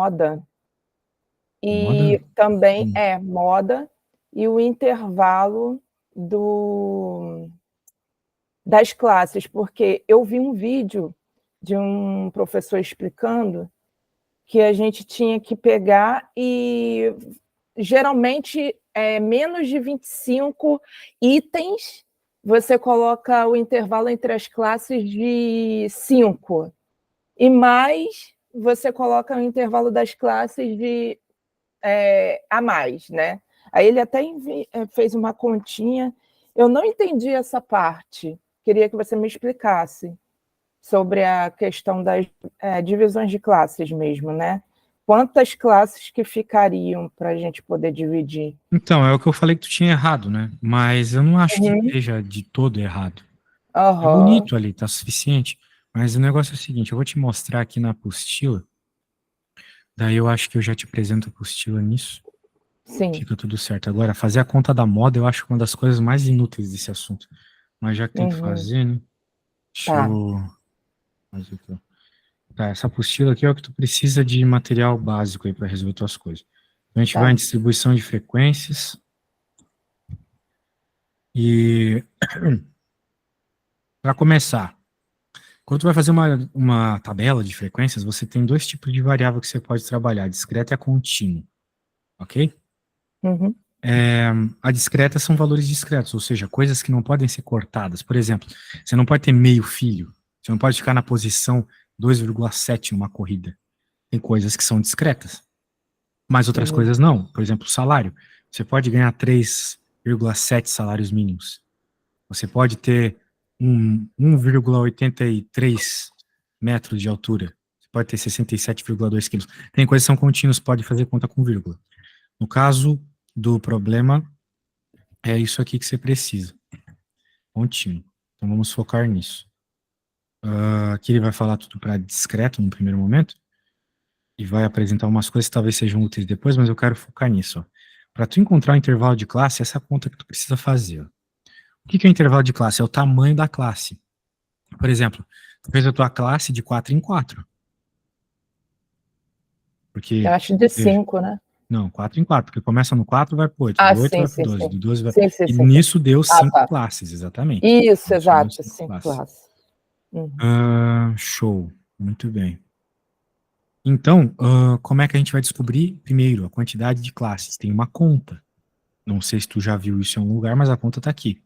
moda. E Moda? também moda e o intervalo das classes, porque eu vi um vídeo de um professor explicando que a gente tinha que pegar e geralmente menos de 25 itens, você coloca o intervalo entre as classes de 5, e mais você coloca o intervalo das classes de a mais, né? Aí ele até fez uma continha. Eu não entendi essa parte. Queria que você me explicasse sobre a questão das divisões de classes mesmo, né? Quantas classes que ficariam para a gente poder dividir? Então, é o que eu falei que tu tinha errado, né? Mas eu não acho que esteja de todo errado. É bonito ali, tá suficiente. Mas o negócio é o seguinte, eu vou te mostrar aqui na apostila. Daí eu acho que eu já te apresento a apostila nisso. Sim. Fica tudo certo. Agora, fazer a conta da moda eu acho uma das coisas mais inúteis desse assunto. Mas já que tem que fazer, né? Deixa eu fazer aqui, ó. Tá, essa apostila aqui é o que tu precisa de material básico aí para resolver tuas coisas. Então, a gente vai em distribuição de frequências. E para começar, quando tu vai fazer uma tabela de frequências, você tem dois tipos de variável que você pode trabalhar, a discreta e a contínua, ok? A discreta são valores discretos, ou seja, coisas que não podem ser cortadas. Por exemplo, você não pode ter meio filho, você não pode ficar na posição 2,7 numa corrida. Tem coisas que são discretas, mas outras coisas não. Por exemplo, salário. Você pode ganhar 3,7 salários mínimos. Você pode ter 1,83 metros de altura. Você pode ter 67,2 quilos. Tem coisas que são contínuas, pode fazer conta com vírgula. No caso do problema, é isso aqui que você precisa. Contínuo. Então vamos focar nisso. Aqui ele vai falar tudo para discreto no primeiro momento e vai apresentar umas coisas que talvez sejam úteis depois, mas eu quero focar nisso. Para tu encontrar o intervalo de classe, essa é a conta que tu precisa fazer. Ó. O que é o intervalo de classe? É o tamanho da classe. Por exemplo, tu fez a tua classe de 4 em 4. Porque, eu acho de 5, né? Não, 4 em 4, porque começa no 4, vai pro 8, do 8 vai pro 12, do 12 vai... E Sim. nisso deu 5 classes, exatamente. Isso, Isso deu exato, 5 5 classes. classes. Show, muito bem. Então, como é que a gente vai descobrir, primeiro, a quantidade de classes? Tem uma conta. Não sei se tu já viu isso em algum lugar, mas a conta está aqui.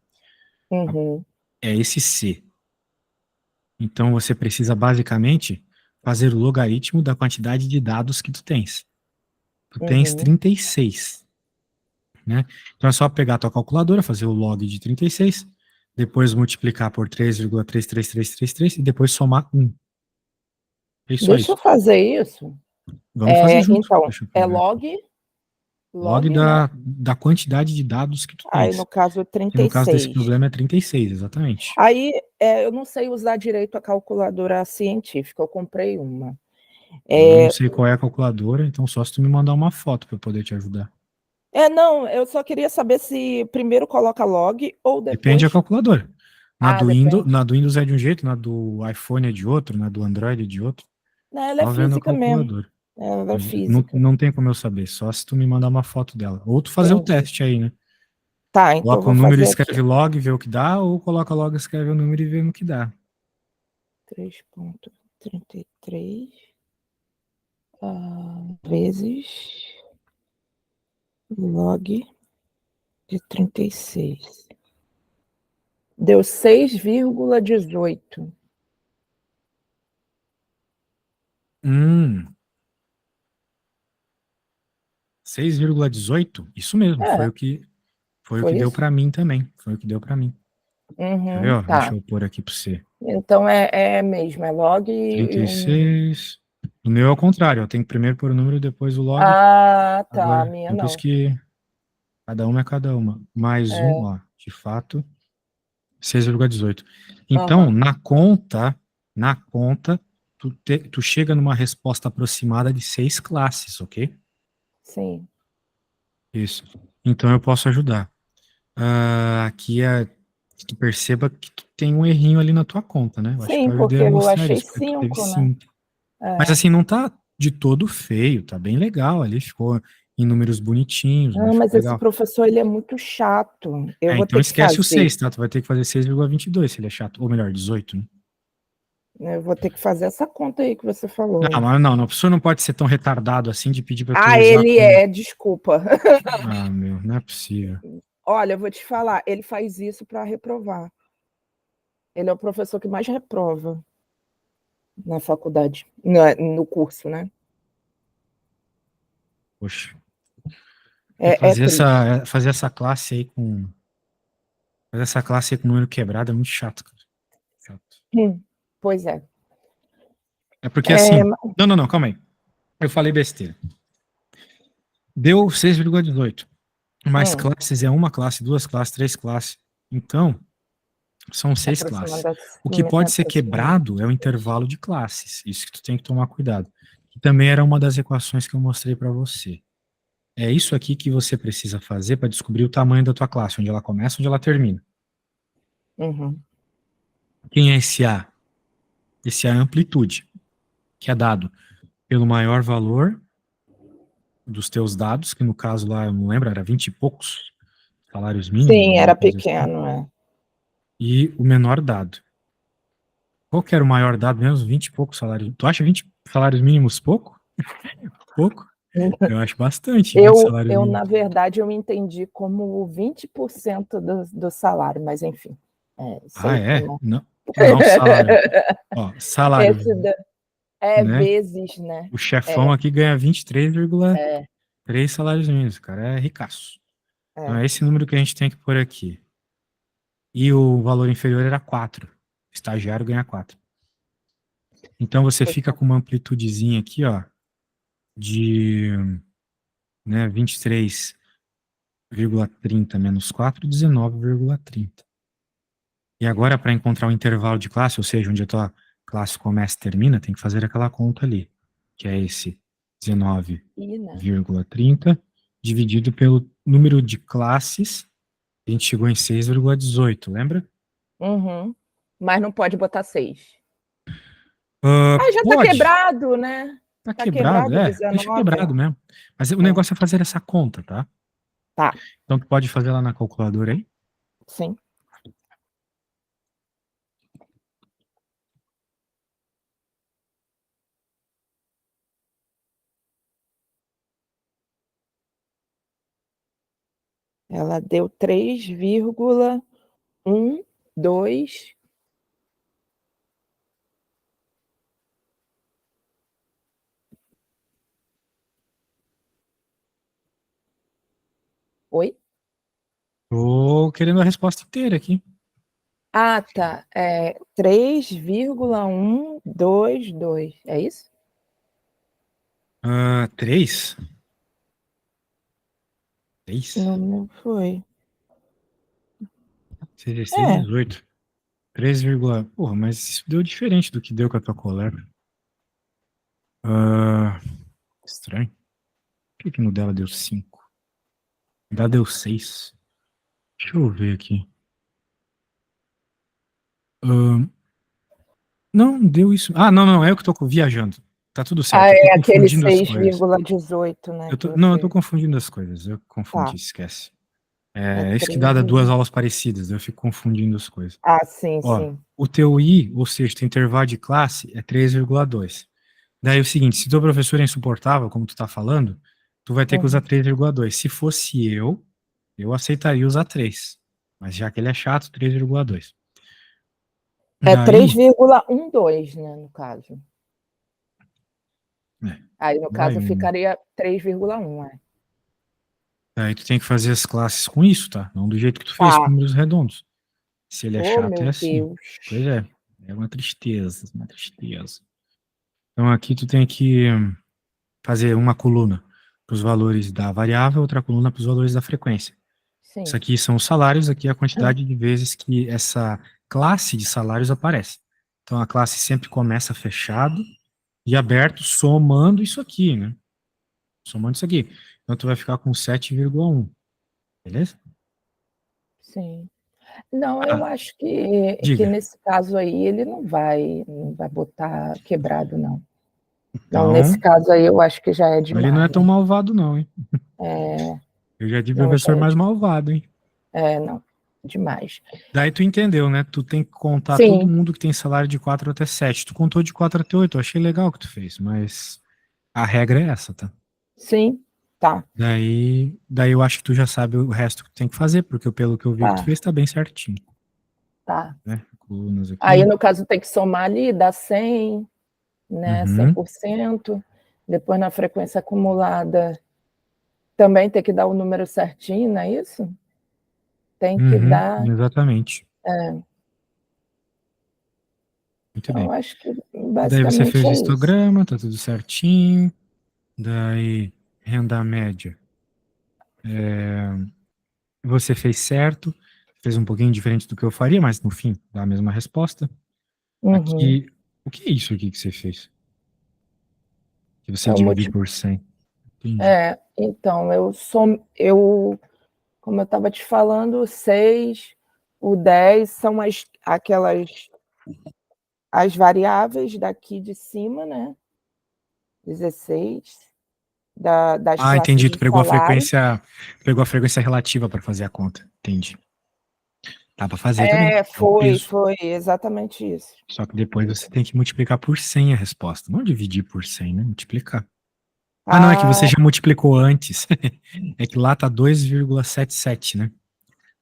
É esse C. Então, você precisa, basicamente, fazer o logaritmo da quantidade de dados que tu tens. Tu tens 36. Né? Então, é só pegar a tua calculadora, fazer o log de 36, depois multiplicar por 3,33333 e depois somar 1. É só Deixa eu isso. fazer isso. Vamos fazer junto. Então, Deixa eu ver. log, né? da quantidade de dados que tu Aí, tens. no caso, Que no caso desse 36. problema é 36, exatamente. Aí, eu não sei usar direito a calculadora científica, eu comprei uma. Eu não sei qual é a calculadora, então só se tu me mandar uma foto para eu poder te ajudar. Não, eu só queria saber se primeiro coloca log ou depois... Depende da calculadora. Depende. Na do Windows é de um jeito, na do iPhone é de outro, na do Android é de outro. Não, ela é Só vendo a física mesmo. calculadora. Ela é Não, física. não tem como eu saber, só se tu me mandar uma foto dela. Ou tu fazer o teste aí, né? Tá, então Coloca o vou número e fazer escreve aqui. log, vê o que dá, ou coloca log, escreve o número e vê no que dá. 3,33 vezes log de 36. Deu 6,18. 6,18? Isso mesmo, foi o que deu isso? para mim também. Foi o que deu para mim. Quer ver, ó? Tá. Deixa eu pôr aqui para você. Então é mesmo, é log e 36. O meu é o contrário, eu tenho que primeiro pôr o número e depois o log. tá. Agora, Minha por não. isso que cada uma é cada uma. Mais um, ó, de fato, 6,18. Então, na conta, tu chega numa resposta aproximada de 6 classes, ok? Sim. Isso. Então eu posso ajudar. Aqui é que tu perceba que tu tem um errinho ali na tua conta, né? Eu acho que Sim, eu ajudei porque a eu mostrar achei isso, porque tu teve 5, né? 5. Mas assim, não tá de todo feio, tá bem legal ali, ficou em números bonitinhos, né? Não, Ficou mas esse legal. professor, ele é muito chato. Eu vou Então ter que esquece o fazer. 6, tá? Tu vai ter que fazer 6,22 se ele é chato. Ou melhor, 18, né? Eu vou ter que fazer essa conta aí que você falou. Não, mas não, o professor não pode ser tão retardado assim de pedir para tu Ah, usar ele como... é, desculpa. Ah, meu, não é possível. Olha, eu vou te falar, ele faz isso para reprovar. Ele é o professor que mais reprova na faculdade, no curso, né? Poxa. É triste. Fazer essa classe aí com... Fazer essa classe aí com número quebrado é muito chato, cara. Chato. Pois é. É porque É, assim... Não, calma aí. Eu falei besteira. Deu 6,18. Mais classes é uma classe, duas classes, três classes. Então, são 6 classes. O que pode ser aproximadamente. quebrado é o intervalo de classes. Isso que tu tem que tomar cuidado. Que também era uma das equações que eu mostrei para você. É isso aqui que você precisa fazer para descobrir o tamanho da tua classe, onde ela começa, onde ela termina. Uhum. Quem é esse A? Esse A é a amplitude, que é dado pelo maior valor dos teus dados, que no caso lá, eu não lembro, era 20 e poucos salários mínimos, Sim, alguma era coisa assim, pequeno, é. e o menor dado. Qual que era o maior dado mesmo? 20 e poucos salários. Tu acha 20 salários mínimos pouco? Pouco? Eu acho bastante 20 salários Na mínimos. verdade, eu entendi como 20% do salário, mas enfim, isso Ah, aí é? também. Não, não, salário. Ó, salário, Esse é né? vezes, né? O chefão É, aqui ganha 23,3 é, salários mínimos, cara. É ricaço. Então é. é esse número que a gente tem que pôr aqui. E o valor inferior era 4. O estagiário ganha 4. Então você Pois fica é. com uma amplitudezinha aqui, ó, de, né, 23,30 menos 4, 19,30. E agora, para encontrar o intervalo de classe, ou seja, onde a tua classe começa e termina, tem que fazer aquela conta ali, que é esse E, né? 19,30 dividido pelo número de classes. A gente chegou em 6,18, lembra? Uhum. Mas não pode botar 6. Ah, Ah, já está pode, quebrado, né? tá Está quebrado, quebrado deixa 19. quebrado mesmo. Mas o É. negócio é fazer essa conta, tá? Tá, Então tu pode fazer lá na calculadora aí. sim. Ela deu 3,12. Oi? Tô querendo a resposta inteira aqui. Ah, tá. 3,122. É isso? 3? 3? Não foi. 16, É, 18. 3, porra, mas isso deu diferente do que deu com a tua colega. Ah, estranho. Por que no dela deu 5? Da deu 6. Deixa eu ver aqui. Ah, não, deu isso. Ah, não, é eu que tô viajando. Tá tudo certo, eu tô é aquele confundindo as coisas. 6,18, né, que Não, eu tô você... confundindo as coisas. Eu Tá, confundi, esquece. é É isso que 3. dá duas aulas parecidas, eu fico confundindo as coisas. Ah, sim, Ó, sim. o teu I, ou seja, teu intervalo de classe é 3,2. Daí é o seguinte, se teu professor é insuportável, como tu tá falando, tu vai ter que usar Uhum. 3,2. Se fosse eu aceitaria usar 3. Mas já que ele é chato, 3,2. É Daí, 3,12, né, no caso. é, Aí, no vai caso, um. ficaria 3,1, é. Daí tu tem que fazer as classes com isso, tá? Não do jeito que tu fez com Tá. números redondos. Se ele é Oh, chato, é meu assim. Deus. Pois é. É uma tristeza, uma tristeza. Então aqui tu tem que fazer uma coluna para os valores da variável, outra coluna para os valores da frequência. Isso Sim. aqui são os salários, aqui é a quantidade de vezes que essa classe de salários aparece. Então a classe sempre começa fechado e aberto, somando isso aqui, né? Somando isso aqui. Então tu vai ficar com 7,1, beleza? Sim. Não, eu Ah, acho que diga. nesse caso aí ele não vai botar quebrado, não. Não, Então, nesse caso aí eu acho que já é demais. ele não é tão malvado, não, hein? É, Eu já tive não, professor já mais malvado, hein? não, demais. Daí tu entendeu, né? Tu tem que contar todo Sim, mundo que tem salário de 4 até 7. Tu contou de 4 até 8. Eu achei legal o que tu fez, mas a regra é essa, tá? sim, tá, Daí eu acho que tu já sabe o resto que tu tem que fazer, porque pelo que eu vi que tu tá, fez, tá bem certinho, tá. né? Colunas Aí, aqui. no caso, tem que somar ali, dá 100, né, Uhum, 100%. Depois, na frequência acumulada, também tem que dar o número certinho, não é isso? Tem que uhum, dar. exatamente. Muito Então, bem. acho que Daí você basicamente fez o é isso. histograma, tá tudo certinho. Daí, renda média. Você fez certo, fez um pouquinho diferente do que eu faria, mas no fim, dá a mesma resposta. Uhum. Aqui, o que é isso aqui que você fez? Que você É o dividiu motivo. por 100. Entendi. Então, como eu estava te falando, o 6, o 10 são as variáveis daqui de cima, né? 16, das Ah, classes entendi. Tu de salário. pegou a frequência relativa para fazer a conta. Entendi. Dá para fazer também. É o peso. Foi exatamente isso. Só que depois você tem que multiplicar por 100 a resposta. Não dividir por 100, né? Multiplicar. Ah, não, é que você Ah, já multiplicou antes. É que lá tá 2,77, né?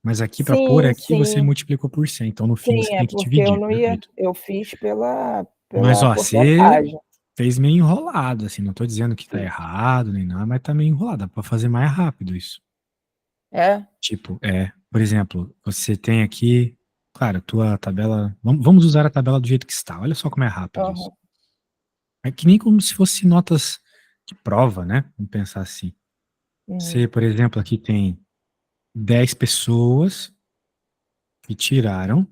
Mas aqui, para pôr sim, aqui, você sim, multiplicou por 100. Então, no fim, você sim, é tem que porque eu dividir. não ia, Perfeito. eu fiz pela, Mas, pela ó, você porcentagem. fez meio enrolado, assim. Não tô dizendo que tá errado nem nada, mas tá meio enrolado. Dá pra fazer mais rápido isso. É? Tipo, por exemplo, você tem aqui, claro, tua tabela. Vamos usar a tabela do jeito que está. Olha só como é rápido isso. Aham. É que nem como se fosse notas de prova, né? Vamos pensar assim. Uhum. Você, por exemplo, aqui tem 10 pessoas que tiraram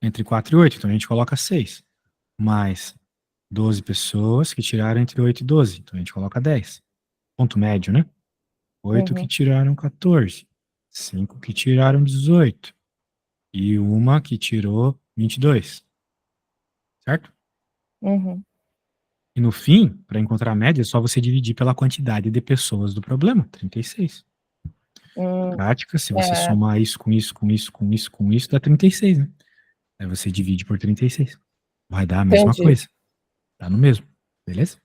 entre 4 e 8, então a gente coloca 6. Mais 12 pessoas que tiraram entre 8 e 12, então a gente coloca 10. Ponto médio, né? 8 que Uhum. tiraram 14. 5 que tiraram 18. E uma que tirou 22. Certo? Uhum. E no fim, para encontrar a média, é só você dividir pela quantidade de pessoas do problema, 36. Na Hum, prática, se você é, somar isso com isso, com isso, com isso, com isso, dá 36, né? Aí você divide por 36. Vai dar a mesma entendi. coisa. Tá no mesmo. Beleza?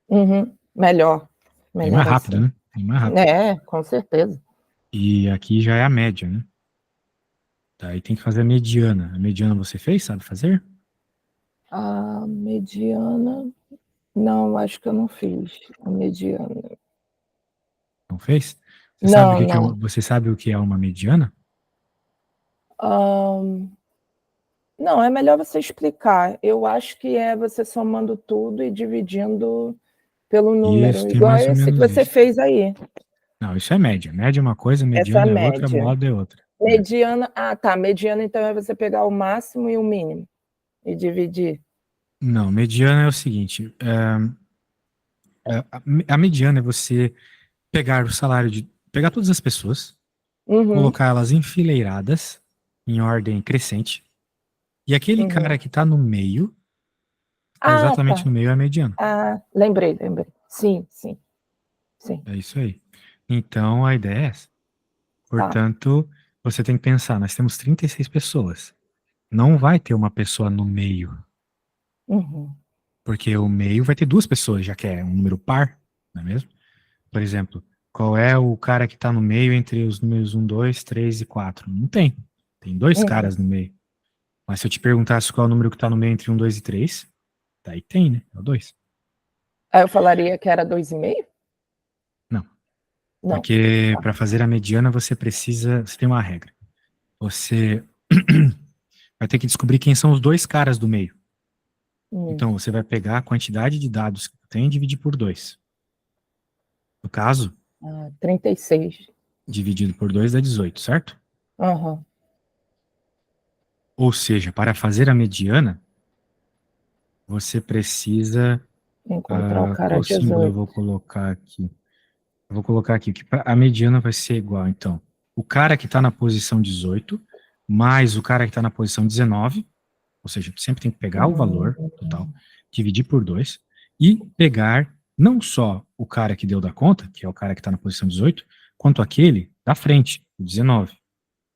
Uhum. Melhor. Bem mais Melhor rápido, assim. né? Bem mais rápido. É, com certeza. E aqui já é a média, né? Daí tem que fazer a mediana. A mediana você fez, sabe fazer? A mediana, não, acho que eu não fiz a mediana. Não fez? Você sabe o Não, que que é não. você sabe o que é uma mediana? Ahn, não, é melhor você explicar. Eu acho que é você somando tudo e dividindo pelo Isso, número, tem igual mais ou esse que menos você isso. fez aí. Não, isso é média. Média é uma coisa, Essa é a mediana é outra, média. moda é outra. É. Mediana, tá. Mediana, então, é você pegar o máximo e o mínimo e dividir. Não, mediana é o seguinte: a mediana é você pegar o salário de. Pegar todas as pessoas, Uhum, colocar elas enfileiradas, em ordem crescente, e aquele cara uhum. que está no meio, tá Ah, exatamente tá. no meio, é a mediana. Ah, lembrei, lembrei. Sim, sim, sim. É isso aí. Então, a ideia é essa. Tá. Portanto, você tem que pensar: nós temos 36 pessoas. Não vai ter uma pessoa no meio, Uhum, porque o meio vai ter duas pessoas, já que é um número par, não é mesmo? Por exemplo, qual é o cara que está no meio entre os números um, 2, 3 e 4? Não tem. Tem dois uhum. caras no meio. Mas se eu te perguntasse qual é o número que está no meio entre um, 2 e 3, daí tem, né? É o 2. Aí eu falaria que era 2,5? Não. Não. Porque Tá. para fazer a mediana você precisa. Você tem uma regra. Você vai ter que descobrir quem são os dois caras do meio. Hum. Então você vai pegar a quantidade de dados que tem e dividir por 2. No caso, 36. dividido por 2 dá 18, certo? Aham. Ou seja, para fazer a mediana, você precisa. Encontrar o cara Qual símbolo eu 18. vou colocar aqui? Eu vou colocar aqui que a mediana vai ser igual, então. O cara que está na posição 18 mais o cara que está na posição 19, ou seja, tu sempre tem que pegar o valor Hum, total, dividir por 2, e pegar não só o cara que deu da conta, que é o cara que está na posição 18, quanto aquele da frente, o 19.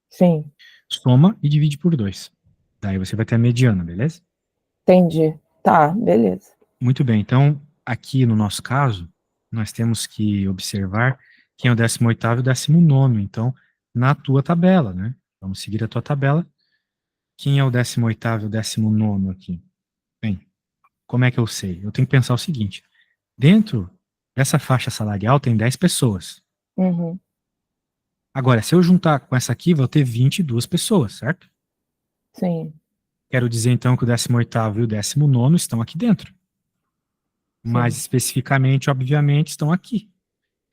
Sim, Soma e divide por 2. Daí você vai ter a mediana, beleza? entendi. Tá, beleza. Muito bem, então aqui no nosso caso, nós temos que observar quem é o 18º e o 19º. Então, na tua tabela, né? Vamos seguir a tua tabela. Quem é o 18º e o 19º aqui? Bem, como é que eu sei? Eu tenho que pensar o seguinte: dentro dessa faixa salarial tem 10 pessoas. Uhum. Agora, se eu juntar com essa aqui, vou ter 22 pessoas, certo? Sim, Quero dizer então que o 18º e o 19º estão aqui dentro. Mais sim, especificamente, obviamente, estão aqui.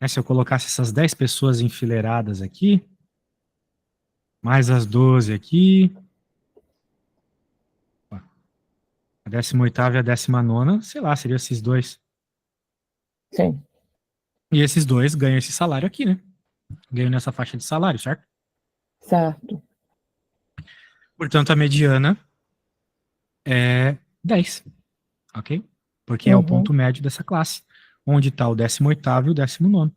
Se eu colocasse essas 10 pessoas enfileiradas aqui, mais as 12 aqui, a 18ª e a 19ª, sei lá, seriam esses dois. sim. E esses dois ganham esse salário aqui, né? Ganham nessa faixa de salário, certo? Certo. Portanto, a mediana é 10, ok? Porque é o Uhum. ponto médio dessa classe, onde está o 18º e o 19º.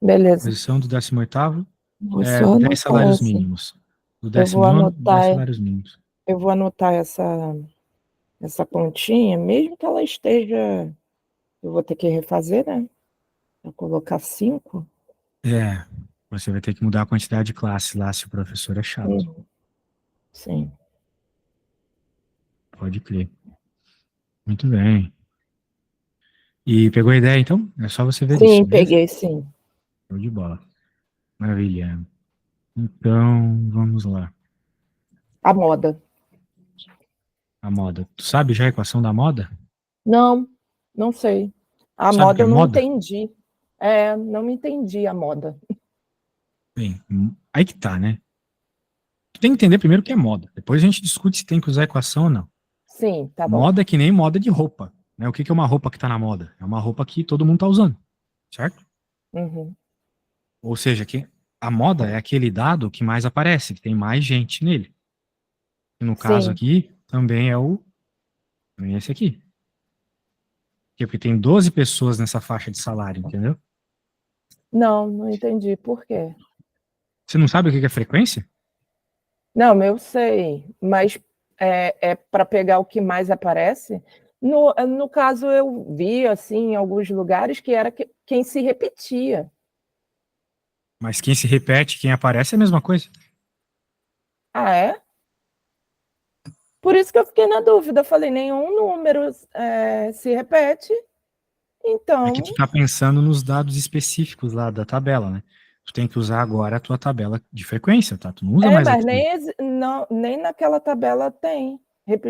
Beleza. Posição do 18º Vou é só 10 anotar salários essa. mínimos. Do Eu vou 19º, 10 anotar, salários mínimos. eu vou anotar essa continha, mesmo que ela esteja. Eu vou ter que refazer, né? Vou colocar 5. É, você vai ter que mudar a quantidade de classes lá se o professor é chato. Sim. Pode crer. Muito bem. E pegou a ideia, então? É só você ver isso, Sim, beleza? peguei, sim. Show de bola. Maravilha. Então, vamos lá. A moda. A moda. Tu sabe já a equação da moda? Não, não sei. A Sabe o que moda é eu não moda? entendi. É, não me entendi a moda. Bem, aí que tá, né? Tu tem que entender primeiro o que é moda. Depois a gente discute se tem que usar a equação ou não. Sim, tá bom. Moda é que nem moda de roupa, né? O que que é uma roupa que tá na moda? É uma roupa que todo mundo tá usando, certo? Uhum. Ou seja, que a moda é aquele dado que mais aparece, que tem mais gente nele. E no caso Sim. aqui, também é esse aqui. Por quê? Porque tem 12 pessoas nessa faixa de salário, entendeu? Não, não entendi por quê. Você não sabe o que que é frequência? Não, eu sei, mas é para pegar o que mais aparece? No caso, eu vi, assim, em alguns lugares que era quem se repetia. Mas quem se repete, quem aparece é a mesma coisa. Ah, é? Por isso que eu fiquei na dúvida. Eu falei, nenhum número se repete, É que tu então. tá pensando nos dados específicos lá da tabela, né? Tu tem que usar agora a tua tabela de frequência, tá? Tu não usa É, mais mas aqui. nem naquela tabela tem Não,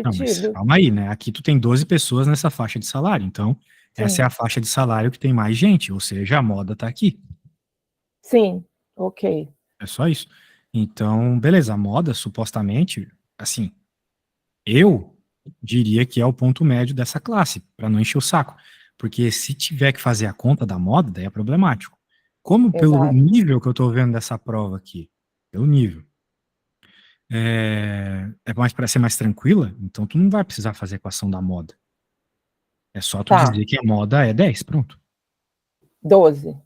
mas repetido. calma aí, né? Aqui tu tem 12 pessoas nessa faixa de salário, então essa é Sim, a faixa de salário que tem mais gente, ou seja, a moda tá aqui. sim, ok. É só isso. Então, beleza, a moda, supostamente, assim, eu diria que é o ponto médio dessa classe, para não encher o saco. Porque se tiver que fazer a conta da moda, daí é problemático. Como pelo Exato. nível que eu estou vendo dessa prova aqui, pelo nível, é mais para ser mais tranquila, então tu não vai precisar fazer a equação da moda. É só tu Tá, dizer que a moda é 10, pronto. 12.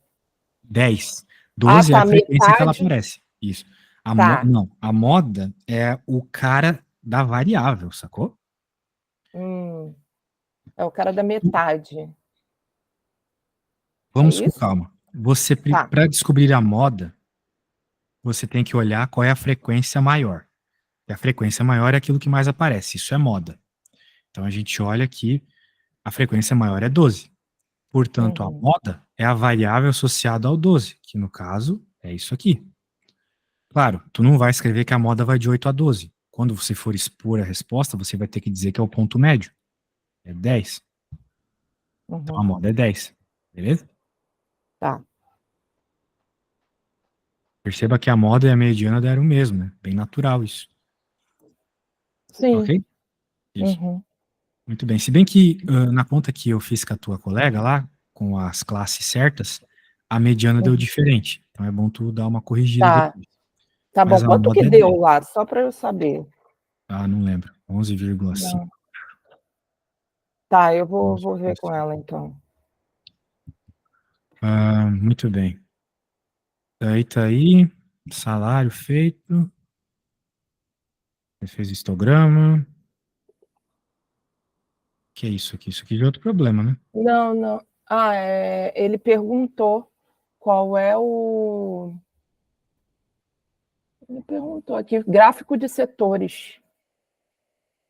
10. Ah, 12 é a tá, frequência que ela metade. aparece. Isso. Tá. Não, a moda é o cara da variável, sacou? Hum, é o cara da metade. É Vamos com isso? calma. Você, Tá. para descobrir a moda, você tem que olhar qual é a frequência maior. E a frequência maior é aquilo que mais aparece. Isso é moda. Então a gente olha que a frequência maior é 12. Portanto, a Uhum. moda é a variável associada ao 12, que no caso é isso aqui. Claro, tu não vai escrever que a moda vai de 8 a 12. Quando você for expor a resposta, você vai ter que dizer que é o ponto médio. É 10. Então a Uhum. moda é 10. Beleza? Tá. Perceba que a moda e a mediana deram o mesmo, né? Bem natural isso. Sim. Ok? Isso. Uhum. Muito bem. Se bem que na conta que eu fiz com a tua colega lá, com as classes certas, a mediana deu Uhum. diferente. Então é bom tu dar uma corrigida Tá. depois. Tá bom. Mas a Quanto que moda é deu 10. lá? Só para eu saber. Ah, não lembro. 11,5. Não. Tá, eu vou ver com ela, então. Muito bem. Daí tá aí, salário feito. Você fez histograma. Que é isso aqui? Isso aqui já é outro problema, né? Não, não. Ele perguntou qual é o... Ele perguntou aqui, gráfico de setores.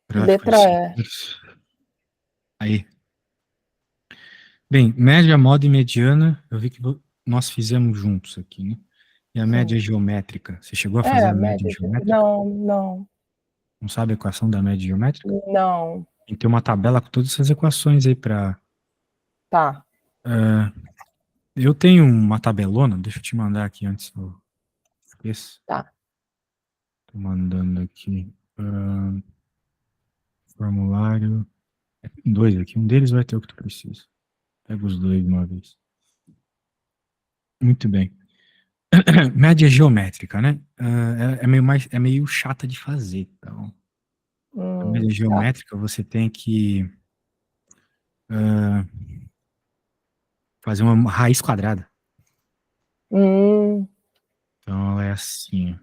Gráfico de Letra E. setores. Aí. Bem, média, moda e mediana, eu vi que nós fizemos juntos aqui, né? E a média Sim. geométrica, você chegou a fazer a média Média. geométrica? Não, não, Não sabe a equação da média geométrica? não. Tem que ter uma tabela com todas essas equações aí para. Tá, Eu tenho uma tabelona, deixa eu te mandar aqui antes eu esqueça. tá. Tô mandando aqui. Formulário. Tem dois aqui, um deles vai ter o que tu precisa. Pega os dois de uma vez. Muito bem. Média geométrica, né? É meio chata de fazer. Então, a média Tá. geométrica você tem que fazer uma raiz quadrada. Hum, Então, ela é assim. Ó.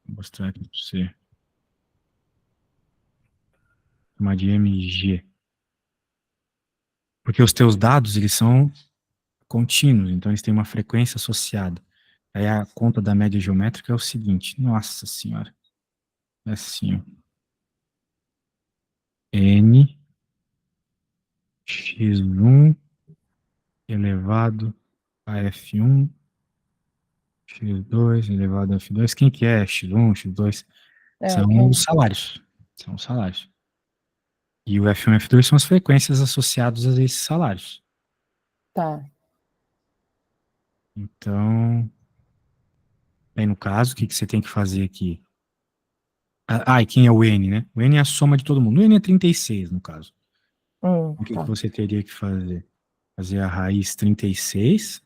Vou mostrar aqui para você. Chamar de MG. Porque os teus dados, eles são contínuos, então eles têm uma frequência associada. Aí a conta da média geométrica é o seguinte. Nossa senhora. É assim, ó. N x1 elevado a f1 x2 elevado a f2. Quem que é x1, x2? São os quem? salários. São os salários. E o F1 e F2 são as frequências associadas a esses salários. Tá. Então, aí no caso, o que você tem que fazer aqui? E quem é o N, né? O N é a soma de todo mundo. O N é 36, no caso. O que Tá. você teria que fazer? Fazer a raiz 36.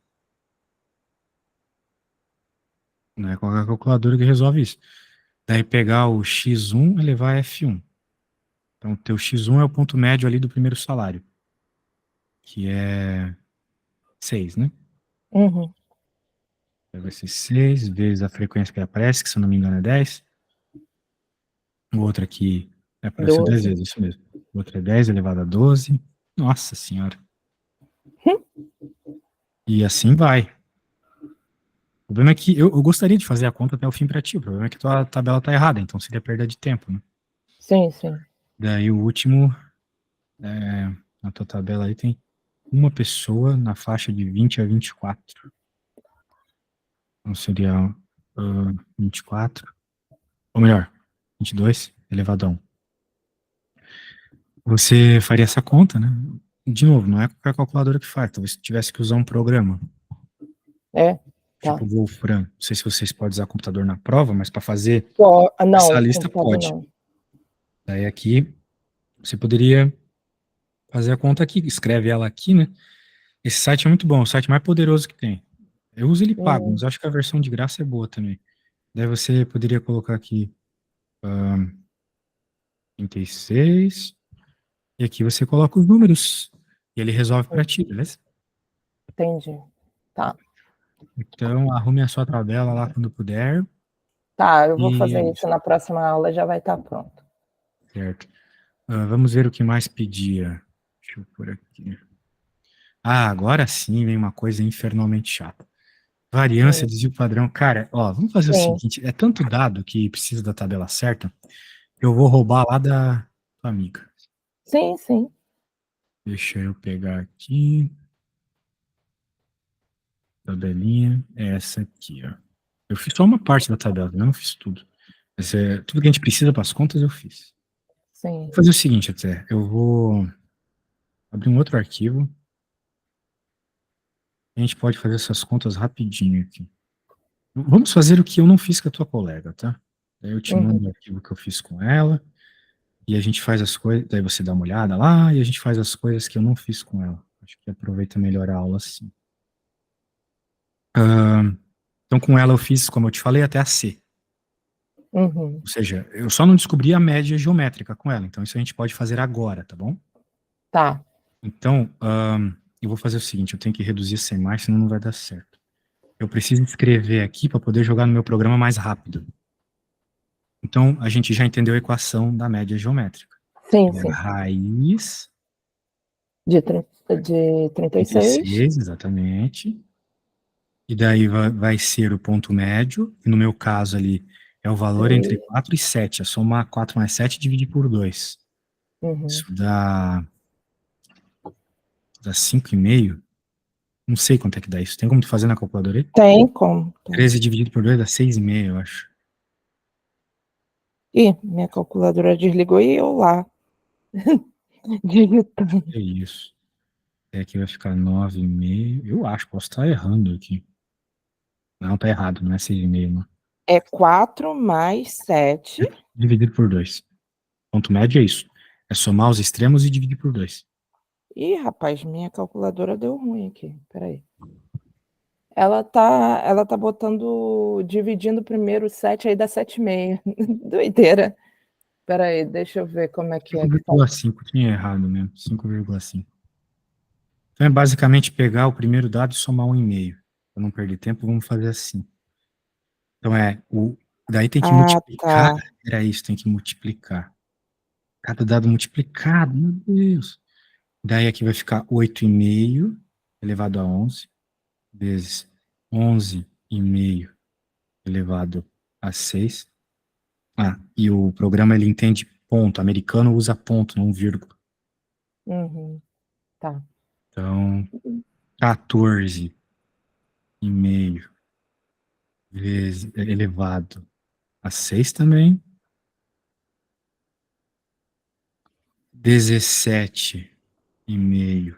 Não é qualquer calculadora que resolve isso. Daí pegar o x1 e levar a f1. Então, o teu x1 é o ponto médio ali do primeiro salário, que é 6, né? Uhum. Vai ser 6 vezes a frequência que aparece, que se eu não me engano é 10. O outro aqui apareceu 10 12. vezes, isso mesmo. O outro é 10 elevado a 12. Nossa senhora. E assim vai. O problema é que eu gostaria de fazer a conta até o fim para ti. O problema é que tua tabela tá errada, então seria perda de tempo, né? Sim, sim. Daí o último, na tua tabela aí tem uma pessoa na faixa de 20 a 24. Então seria 24, ou melhor, 22 elevado a 1. Você faria essa conta, né? De novo, não é qualquer calculadora que faz. Talvez você tivesse que usar um programa, Tá. tipo Wolfram. Não sei se vocês podem usar computador na prova, mas para fazer essa Não, lista computador pode. não. Daí aqui, você poderia fazer a conta aqui, escreve ela aqui, né? Esse site é muito bom, é o site mais poderoso que tem. Eu uso ele pago, mas acho que a versão de graça é boa também. Daí você poderia colocar aqui 36, e aqui você coloca os números, e ele resolve para ti, beleza? Entendi. Tá. Então, arrume a sua tabela lá quando puder, Tá, eu vou e é fazer isso, isso na próxima aula, já vai estar pronto. certo? Vamos ver o que mais pedia. Deixa eu pôr aqui. Agora sim vem uma coisa infernalmente chata. Variância, desvio padrão. Cara, ó, vamos fazer o Sim, seguinte: é tanto dado que precisa da tabela certa, eu vou roubar lá da tua amiga. sim, sim. Deixa eu pegar aqui. Tabelinha é essa aqui, ó. Eu fiz só uma parte da tabela, eu não fiz tudo. Mas, tudo que a gente precisa para as contas eu fiz. Sim. Vou fazer o seguinte, até. Eu vou abrir um outro arquivo. A gente pode fazer essas contas rapidinho aqui. Vamos fazer o que eu não fiz com a tua colega, tá? Daí eu te mando o arquivo que eu fiz com ela. E a gente faz as coisas, daí você dá uma olhada lá, e a gente faz as coisas que eu não fiz com ela. Acho que aproveita melhor a aula assim. Então, com ela eu fiz, como eu te falei, até a C. Uhum. Ou seja, eu só não descobri a média geométrica com ela. Então, isso a gente pode fazer agora, tá bom? Tá. Então, eu vou fazer o seguinte, eu tenho que reduzir essa imagem, senão não vai dar certo. Eu preciso escrever aqui para poder jogar no meu programa mais rápido. Então, a gente já entendeu a equação da média geométrica. Sim, É sim. raiz De 36. 36, exatamente. E daí vai ser o ponto médio, e no meu caso ali é o valor entre 4 e 7. É somar 4 mais 7 e dividir por 2. Uhum. Isso dá 5,5. Não sei quanto é que dá isso. Tem como tu fazer na calculadora aí? Tem como. Tem. 13 dividido por 2 dá 6,5, eu acho. Ih, minha calculadora desligou e eu lá. Digitando. É isso. Aqui vai ficar 9,5. Eu acho, posso estar errando aqui. Não, tá errado, não é 6,5, não. É 4 mais 7. Dividido por 2. Ponto médio é isso. É somar os extremos e dividir por 2. Ih, rapaz, minha calculadora deu ruim aqui. Peraí. Ela tá botando, dividindo primeiro o 7, aí dá 7,5. Doideira. Peraí, deixa eu ver como é que é que tá. 5,5, tinha errado mesmo. 5,5. Então é basicamente pegar o primeiro dado e somar 1,5. Para não perder tempo, vamos fazer assim. Então daí tem que Ah, multiplicar. tá. Era isso, tem que multiplicar. Cada dado multiplicado, meu Deus. Daí aqui vai ficar 8,5 elevado a 11 vezes 11,5 elevado a 6. E o programa ele entende ponto. O americano usa ponto, não vírgula. Uhum, tá. Então, 14,5 vezes elevado a 6 também. 17,5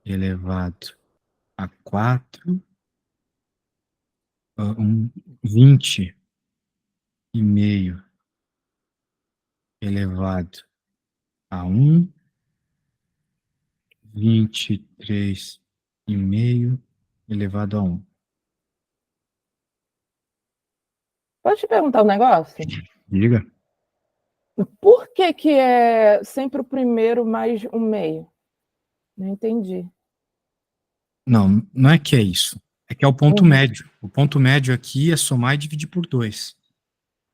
elevado a 4. 20,5 elevado a 1. 23,5 elevado a 1. Pode te perguntar um negócio? Diga. Por que que é sempre o primeiro mais um meio? Não entendi. Não, não é que é isso. É que é o ponto Uhum. médio. O ponto médio aqui é somar e dividir por 2.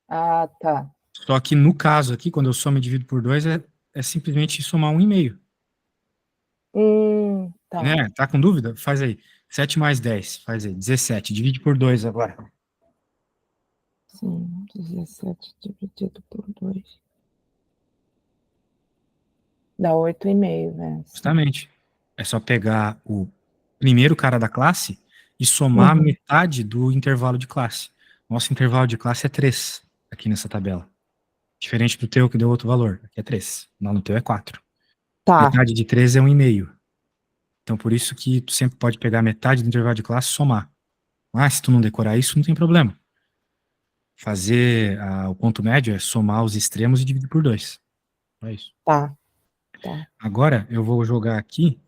Ah, tá. Só que no caso aqui, quando eu somo e divido por 2, é simplesmente somar 1,5. Tá. Né? Tá com dúvida? Faz aí. 7 mais 10. Faz aí. 17. Divide por 2 agora. Sim, 17 dividido por 2. Dá 8,5, né? Sim. Justamente. É só pegar o primeiro cara da classe e somar Uhum. metade do intervalo de classe. Nosso intervalo de classe é 3 aqui nessa tabela. Diferente do teu, que deu outro valor. Aqui é 3. Lá no teu é 4. Tá, Metade de 3 é 1,5. Então, por isso que tu sempre pode pegar metade do intervalo de classe e somar. Mas se tu não decorar isso, não tem problema. Fazer o ponto médio é somar os extremos e dividir por 2. É isso. tá, tá. Agora, eu vou jogar aqui.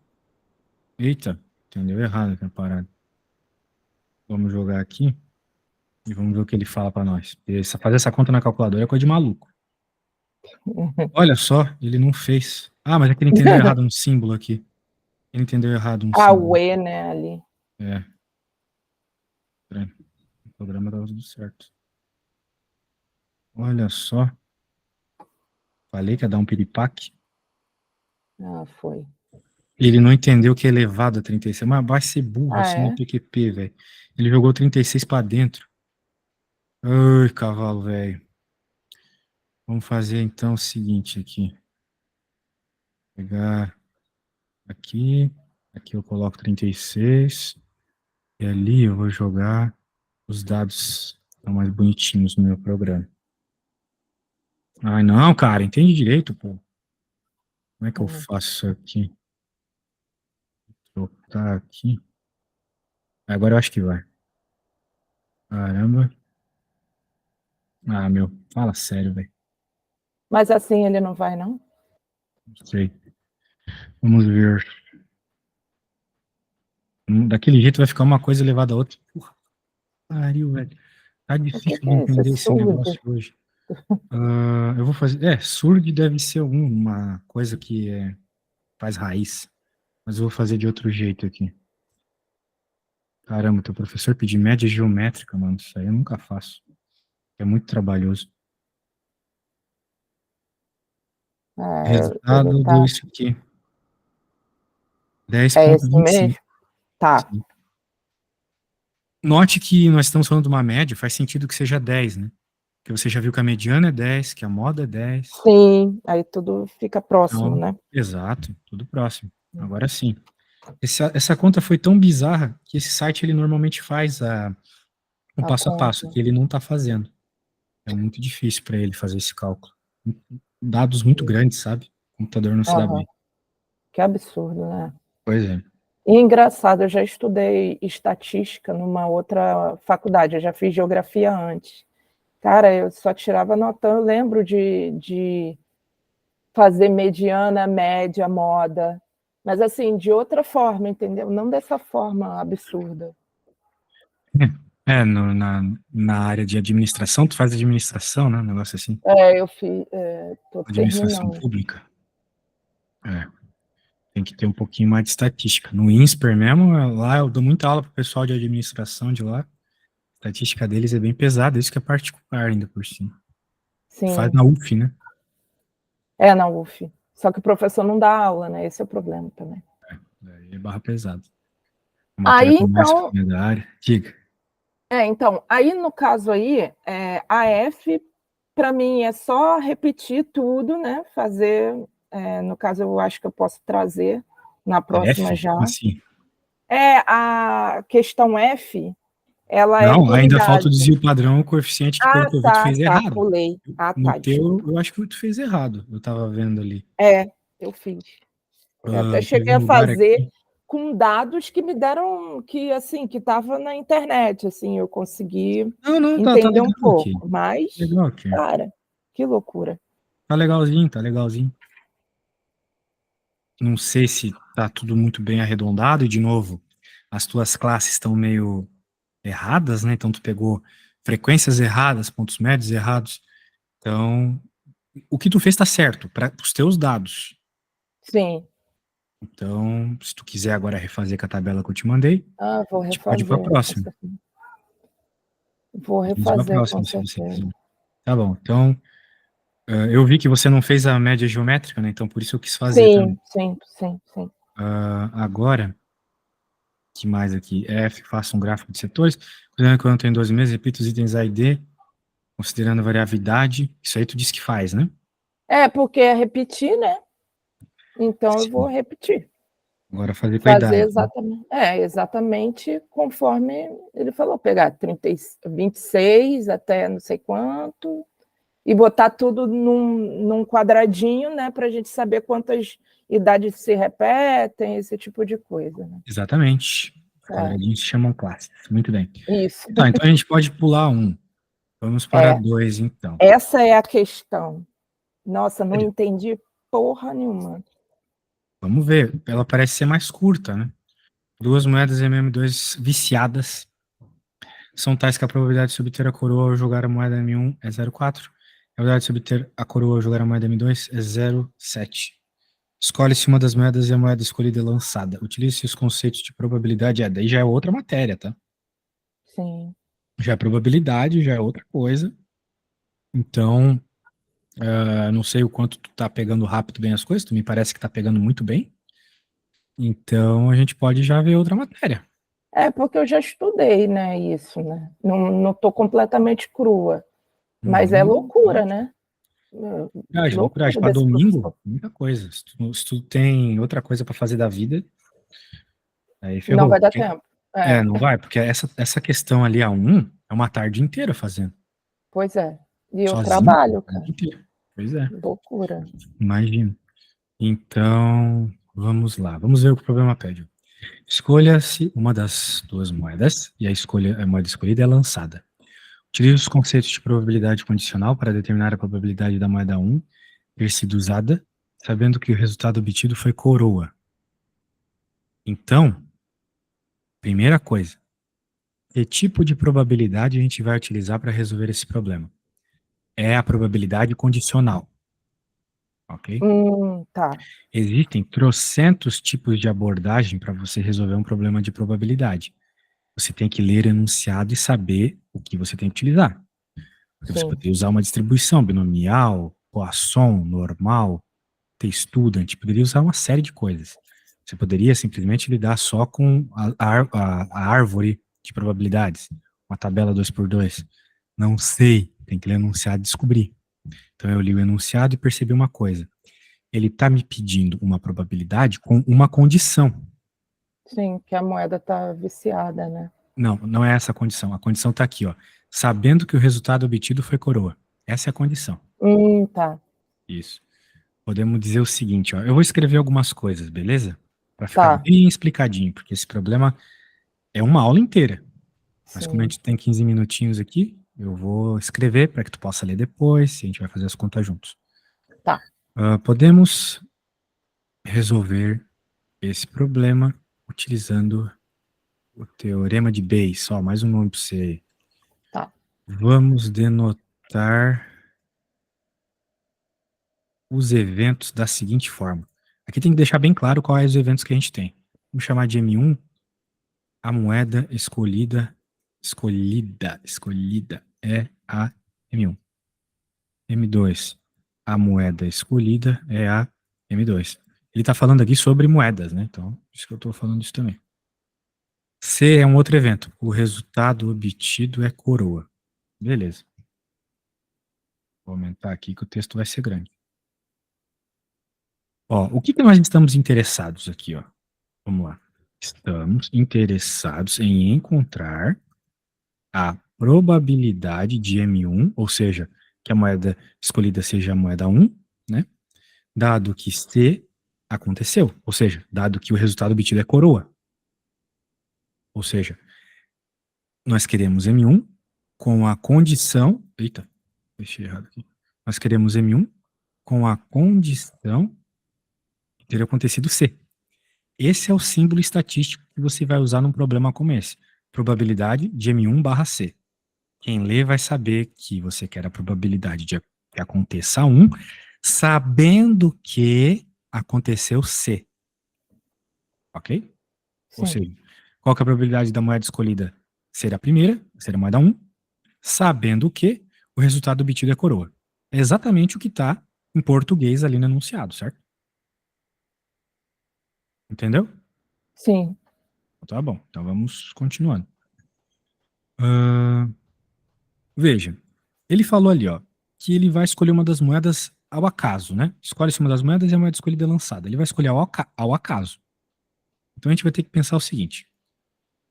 Eita, entendeu errado aqui a parada. Vamos jogar aqui e vamos ver o que ele fala para nós. Porque fazer essa conta na calculadora é coisa de maluco. Olha só, ele não fez. Mas é que ele entendeu errado um símbolo aqui. Ele entendeu errado um Ah, o símbolo. E, né, ali. É. Peraí. O programa tava tudo certo. Olha só. Falei que ia dar um piripaque. Ah, foi. Ele não entendeu que é elevado a 36. Mas vai ser burro, é Ah, só no é? PQP, velho. Ele jogou 36 para dentro. Ai, cavalo, velho. Vamos fazer então o seguinte aqui. Pegar aqui. Aqui eu coloco 36. E ali eu vou jogar os dados que estão mais bonitinhos no meu programa. Ai, não, cara, entende direito, pô. Como é que eu faço isso aqui? Trocar aqui. Agora eu acho que vai. Caramba. Meu, fala sério, velho. Mas assim ele não vai, não? Não sei. Vamos ver. Daquele jeito vai ficar uma coisa elevada a outra. Porra, pariu, velho. Tá O que difícil que de é isso? É entender esse surdo? negócio hoje. Eu vou fazer. Surdo deve ser alguma coisa que é. faz raiz. Mas eu vou fazer de outro jeito aqui. Caramba, teu professor pedir média geométrica, mano. Isso aí eu nunca faço. É muito trabalhoso. É, ele Resultado deu tá. isso aqui. dez É ponto esse vinte e mesmo? cinco. Tá. Sim. Note que nós estamos falando de uma média, faz sentido que seja 10, né? Porque você já viu que a mediana é 10, que a moda é 10. Sim, aí tudo fica próximo, Então, né? exato, tudo próximo. Agora sim. Essa conta foi tão bizarra que esse site ele normalmente faz um A passo a passo, conta. que ele não está fazendo. É muito difícil para ele fazer esse cálculo. Dados muito grandes, sabe? O computador não se dá Aham. bem. Que absurdo, né? Pois é. E engraçado, eu já estudei estatística numa outra faculdade, eu já fiz geografia antes. Cara, eu só tirava nota, eu lembro de fazer mediana, média, moda, mas assim, de outra forma, entendeu? Não dessa forma absurda. Na área de administração, tu faz administração, né? Um negócio assim. Eu fiz, tô Administração terminando. pública. É, tem que ter um pouquinho mais de estatística. No INSPER mesmo, lá eu dou muita aula pro pessoal de administração de lá. A estatística deles é bem pesada, isso que é particular ainda por cima. Tu faz Sim, na UF, né? na UF. Só que o professor não dá aula, né? Esse é o problema também. Daí é barra pesada. A matéria Aí, com mais então, que é da área. Diga. aí no caso aí, a F, para mim, é só repetir tudo, né? Fazer, no caso, eu acho que eu posso trazer na A próxima F? já. Como assim? A questão F, ela é Não, por ainda falta o idade. desvio padrão, o coeficiente que, pelo que eu vi, tu fez Tá, errado. pulei. No Tá, teu, desculpa. eu acho que tu fez errado. Eu tava vendo ali. Eu fiz. Eu até Teve cheguei um a lugar fazer aqui. com dados que me deram, que assim, que estava na internet, assim, eu consegui Não, não, tá entender um legal aqui. pouco, mas, Legal aqui. cara, que loucura. Tá legalzinho, tá legalzinho. Não sei se tá tudo muito bem arredondado e, de novo, as tuas classes estão meio erradas, né? Então tu pegou frequências erradas, pontos médios errados. Então, o que tu fez tá certo para os teus dados. Sim. Então, se tu quiser agora refazer com a tabela que eu te mandei, Vou a gente pode ir para a refazer, com próxima. certeza. Vou Vamos para a refazer, com próxima, se você certeza. quiser. Tá bom. Então, eu vi que você não fez a média geométrica, né? Então, por isso eu quis fazer também. Sim, sim, sim, sim. Agora, que mais aqui? F, faça um gráfico de setores. Considerando que eu não tenho 12 meses, repita os itens A e D, considerando a variabilidade. Isso aí tu disse que faz, né? Porque é repetir, né? Então eu vou Sim. repetir. Agora fazer com a Fazer idade, né? exatamente conforme ele falou, pegar 26 até não sei quanto, e botar tudo num quadradinho, né, para a gente saber quantas idades se repetem, esse tipo de coisa, né? Exatamente. É, Quadradinhos se chamam classes. Muito bem. isso. Tá, então a gente pode pular um. Vamos para É, dois, então. essa é a questão. Nossa, não entendi porra nenhuma. Vamos ver. Ela parece ser mais curta, né? Duas moedas MM2 viciadas são tais que a probabilidade de se obter a coroa ao jogar a moeda M1 é 0,4. A probabilidade de se obter a coroa ao jogar a moeda M2 é 0,7. Escolhe-se uma das moedas e a moeda escolhida é lançada. Utilize os conceitos de probabilidade. Daí já é outra matéria, tá? Sim. Já é probabilidade, já é outra coisa. Então, não sei o quanto tu tá pegando rápido bem as coisas, tu me parece que tá pegando muito bem. Então, a gente pode já ver outra matéria. Porque eu já estudei, né, isso, né? Não estou completamente crua, mas é Não, loucura, né? vamos coragem. Loucura Para desse domingo, professor. muita coisa. Se tu tem outra coisa para fazer da vida, aí Não ferrou. vai dar tempo. Não vai, porque essa questão ali a um é uma tarde inteira fazendo. Pois é. E eu Sozinho, trabalho, a tarde cara. inteira. Pois é, Loucura. imagina. Então, vamos lá. Vamos ver o que o problema pede. Escolha-se uma das duas moedas e a moeda escolhida é lançada. Utilize os conceitos de probabilidade condicional para determinar a probabilidade da moeda um ter sido usada, sabendo que o resultado obtido foi coroa. Então, primeira coisa, que tipo de probabilidade a gente vai utilizar para resolver esse problema? É a probabilidade condicional. ok? Tá. Existem trocentos tipos de abordagem para você resolver um problema de probabilidade. Você tem que ler o enunciado e saber o que você tem que utilizar. Porque você Sim. poderia usar uma distribuição binomial, Poisson, normal, t-student, poderia usar uma série de coisas. Você poderia simplesmente lidar só com a árvore de probabilidades, uma tabela 2x2. Não sei, tem que ler o enunciado e descobrir. Então eu li o enunciado e percebi uma coisa. Ele está me pedindo uma probabilidade com uma condição. Sim, que a moeda tá viciada, né? Não, não é essa a condição. A condição está aqui, ó. Sabendo que o resultado obtido foi coroa. Essa é a condição. Tá. Isso. Podemos dizer o seguinte, ó. Eu vou escrever algumas coisas, beleza? Para ficar Tá. bem explicadinho, porque esse problema é uma aula inteira. Mas como a Sim. gente tem 15 minutinhos aqui, eu vou escrever para que tu possa ler depois e a gente vai fazer as contas juntos. Tá. Podemos resolver esse problema utilizando o teorema de Bayes. Só mais um nome para você. Tá. Vamos denotar os eventos da seguinte forma. Aqui tem que deixar bem claro quais os eventos que a gente tem. Vamos chamar de M1 a moeda escolhida é a M1. M2, a moeda escolhida é a M2. Ele está falando aqui sobre moedas, né? Então, por isso que eu estou falando isso também. C é um outro evento. O resultado obtido é coroa. Beleza. Vou aumentar aqui que o texto vai ser grande. Ó, o que nós estamos interessados aqui, ó? Vamos lá. Estamos interessados em encontrar a probabilidade de M1, ou seja, que a moeda escolhida seja a moeda 1, né? Dado que C aconteceu, ou seja, dado que o resultado obtido é coroa. Ou seja, nós queremos M1 com a condição. Eita, deixei errado aqui. Nós queremos M1 com a condição de ter acontecido C. Esse é o símbolo estatístico que você vai usar num problema como esse. Probabilidade de M1 barra C. Quem lê vai saber que você quer a probabilidade de que aconteça 1, sabendo que aconteceu C. Ok? Ou Sim. seja, qual que é a probabilidade da moeda escolhida ser a primeira, ser a moeda 1, sabendo que o resultado obtido é coroa. É exatamente o que está em português ali no enunciado, certo? Entendeu? Sim. Tá bom, então vamos continuando. Veja, ele falou ali, ó, que ele vai escolher uma das moedas ao acaso, né? Escolhe-se uma das moedas e a moeda escolhida é lançada. Ele vai escolher ao acaso. Então a gente vai ter que pensar o seguinte: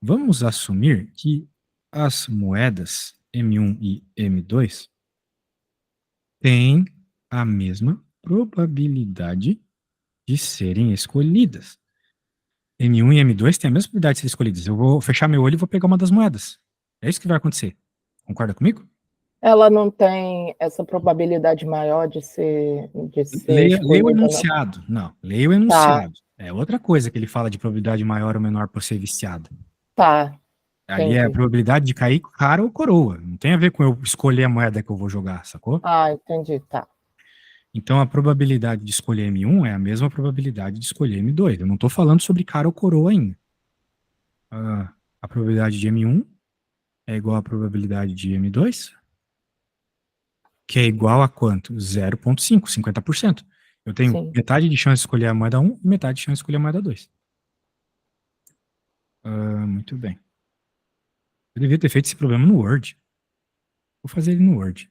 vamos assumir que as moedas M1 e M2 têm a mesma probabilidade de serem escolhidas. M1 e M2 têm a mesma probabilidade de serem escolhidas. Eu vou fechar meu olho e vou pegar uma das moedas. É isso que vai acontecer. Concorda comigo? Ela não tem essa probabilidade maior de ser Leia o escolhida, não? enunciado. Não, leia o Tá. enunciado. É outra coisa que ele fala de probabilidade maior ou menor por ser viciado. Tá. Ali é a Entendi. probabilidade de cair cara ou coroa. Não tem a ver com eu escolher a moeda que eu vou jogar, sacou? Entendi. Tá. Então a probabilidade de escolher M1 é a mesma probabilidade de escolher M2. Eu não estou falando sobre cara ou coroa ainda. A probabilidade de M1 é igual à probabilidade de M2, que é igual a quanto? 0,5, 50%. Eu tenho Sim. metade de chance de escolher a moeda 1 e metade de chance de escolher a moeda 2. Muito bem. Eu devia ter feito esse problema no Word. Vou fazer ele no Word.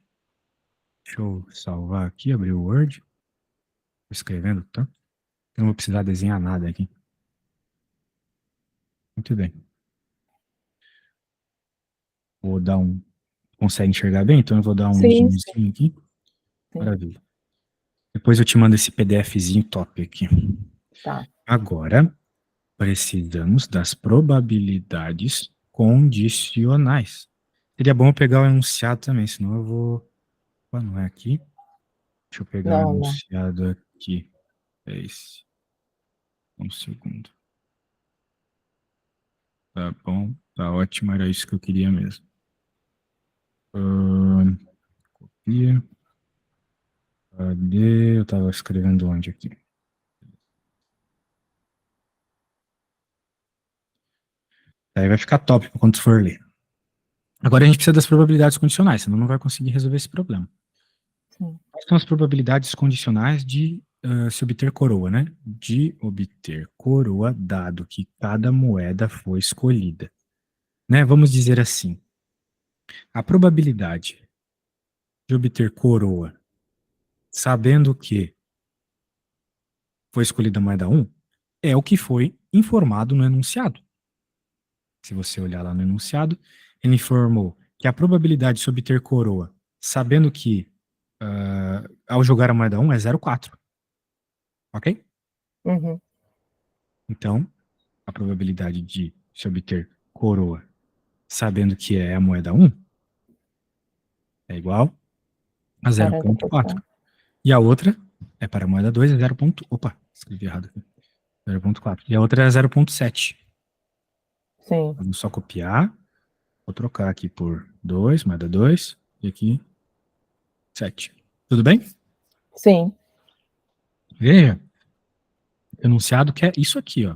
Deixa eu salvar aqui, abrir o Word. Tô escrevendo, tá? Eu não vou precisar desenhar nada aqui. Muito bem. Vou dar um. Consegue enxergar bem? Então eu vou dar um Sim, sim, zoomzinho aqui. sim. Maravilha. Depois eu te mando esse PDFzinho top aqui. Tá. Agora, precisamos das probabilidades condicionais. Seria bom eu pegar o enunciado também, senão eu vou. Não é aqui. Deixa eu pegar o Não, não. enunciado aqui. É esse. Um segundo. Tá bom, tá ótimo, era isso que eu queria mesmo. Copia, Cadê? Eu estava escrevendo onde aqui? Aí vai ficar top quando for ler. Agora a gente precisa das probabilidades condicionais, senão não vai conseguir resolver esse problema. Sim. Quais são as probabilidades condicionais de se obter coroa, né? De obter coroa, dado que cada moeda foi escolhida. Né? Vamos dizer assim, a probabilidade de obter coroa, sabendo que foi escolhida a moeda 1, é o que foi informado no enunciado. Se você olhar lá no enunciado, ele informou que a probabilidade de se obter coroa, sabendo que ao jogar a moeda 1 é 0,4. Ok? Uhum. Então, a probabilidade de se obter coroa, sabendo que é a moeda 1, é igual a 0,4. 40%. E a outra é para a moeda 2, é 0. Opa, escrevi errado aqui. 0,4. E a outra é 0,7. Sim. Vamos só copiar. Vou trocar aqui por 2, moeda 2. E aqui, 7. Tudo bem? Sim. Veja, enunciado que é isso aqui, ó.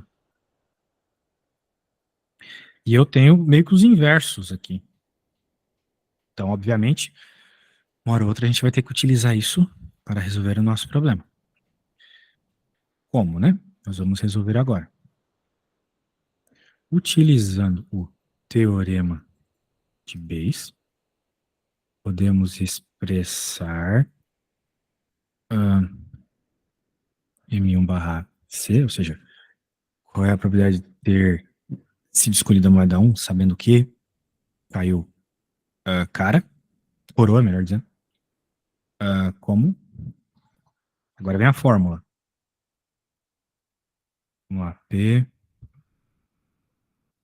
E eu tenho meio que os inversos aqui. Então, obviamente, uma hora ou outra a gente vai ter que utilizar isso para resolver o nosso problema. Como, né? Nós vamos resolver agora. Utilizando o teorema de Bayes, podemos expressar M1 barra C, ou seja, qual é a probabilidade de ter sido escolhida a moeda 1, sabendo que caiu cara, coroa, melhor dizendo, como? Agora vem a fórmula. Vamos lá, P,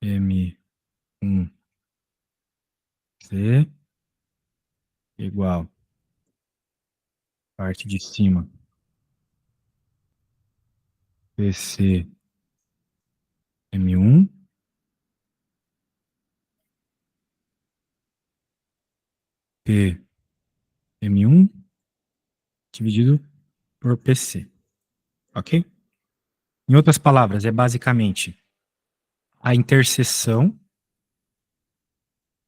M1, C, igual, parte de cima, PC, M1, P, M1, dividido por PC. Ok? Em outras palavras, é basicamente a interseção